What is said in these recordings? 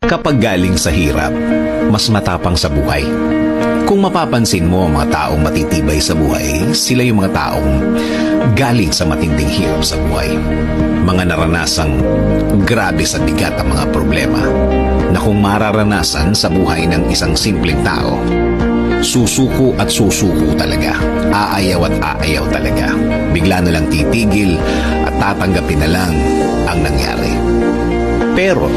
Kapag galing sa hirap, mas matapang sa buhay. Kung mapapansin mo ang mga taong matitibay sa buhay, sila yung mga taong galing sa matinding hirap sa buhay. Mga naranasang grabe sa bigat ang mga problema na kung mararanasan sa buhay ng isang simpleng tao, susuko at susuko talaga. Aayaw at aayaw talaga. Bigla na lang titigil at tatanggapin na lang ang nangyari. Pero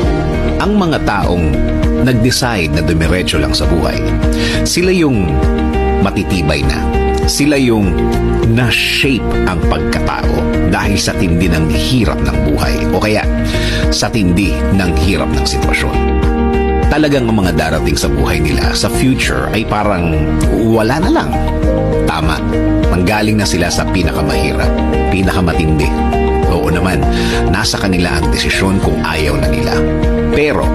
ang mga taong nag-decide na dumiretso lang sa buhay, sila yung matitibay na. Sila yung na-shape ang pagkatao dahil sa tindi ng hirap ng buhay o kaya sa tindi ng hirap ng sitwasyon. Talagang ang mga darating sa buhay nila sa future ay parang wala na lang. Tama, manggaling na sila sa pinakamahirap, pinakamatindi. Oo naman, nasa kanila ang desisyon kung ayaw na nila. Pero,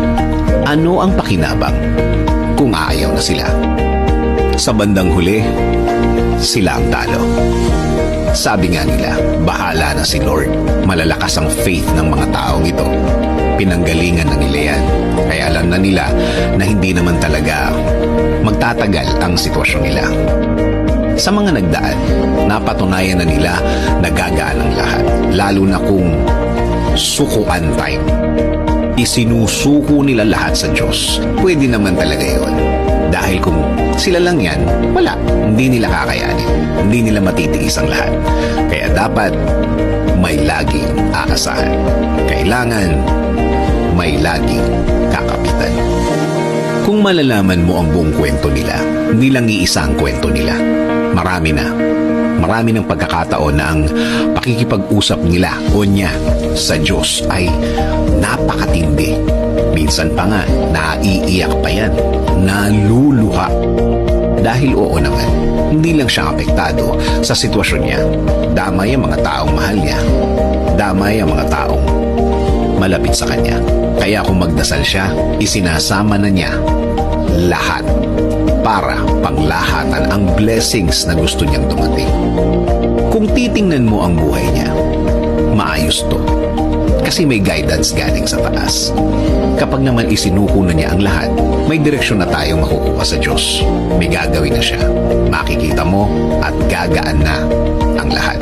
ano ang pakinabang kung ayaw na sila? Sa bandang huli, sila ang talo. Sabi nga nila, bahala na si Lord. Malalakas ang faith ng mga taong ito. Pinanggalingan na nila yan. Kaya alam na nila na hindi naman talaga magtatagal ang sitwasyon nila. Sa mga nagdaan, napatunayan na nila na gagaan ang lahat. Lalo na kung sukuan time. Isinusuko nila lahat sa Diyos. Pwede naman talaga yun. Dahil kung sila lang yan, wala. Hindi nila kakayanin. Hindi nila matitiis ang lahat. Kaya dapat may laging aasahan. Kailangan may laging kakapitan. Kung malalaman mo ang buong kwento nila, hindi lang iisa ang kwento nila. Marami na. Marami ng pagkakataon na ang pakikipag-usap nila o niya sa Diyos ay napakatindi. Minsan pa nga, naiiyak pa yan. Naluluha. Dahil oo naman, hindi lang siya apektado sa sitwasyon niya. Damay ang mga taong mahal niya. Damay ang mga taong malapit sa kanya. Kaya kung magdasal siya, isinasama na niya lahat para panglahatan ang blessings na gusto niyang dumating. Kung titingnan mo ang buhay niya, maayos to. Kasi may guidance galing sa taas. Kapag naman isinuko na niya ang lahat, may direksyon na tayong makukuha sa Diyos. May gagawin na siya. Makikita mo at gagaan na ang lahat.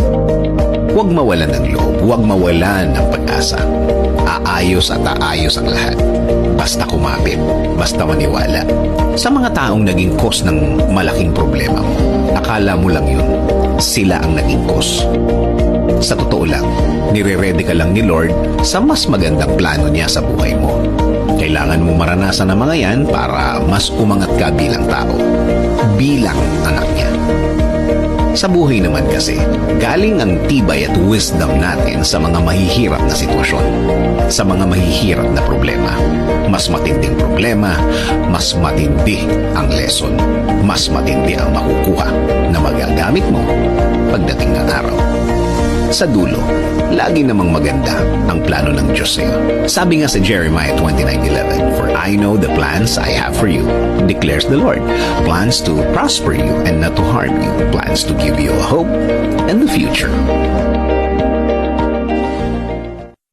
Huwag mawalan ng loob. Huwag mawalan ng pag-asa. Aayos at aayos ang lahat. Basta kumapit. Basta maniwala. Sa mga taong naging cause ng malaking problema mo, akala mo lang yun. Sila ang naging cause. Sa totoo lang, nire-ready ka lang ni Lord sa mas magandang plano niya sa buhay mo. Kailangan mo maranasan ang mga yan para mas umangat ka bilang tao. Bilang anak niya. Sa buhay naman kasi, galing ang tibay at wisdom natin sa mga mahihirap na sitwasyon, sa mga mahihirap na problema. Mas matinding problema, mas matindi ang lesson, mas matindi ang makukuha na magagamit mo pagdating ng araw. Sa dulo, lagi namang maganda ang plano ng Diyos sa'yo. Sabi nga sa Jeremiah 29:11, "For I know the plans I have for you, declares the Lord, plans to prosper you and not to harm you, plans to give you a hope and the future."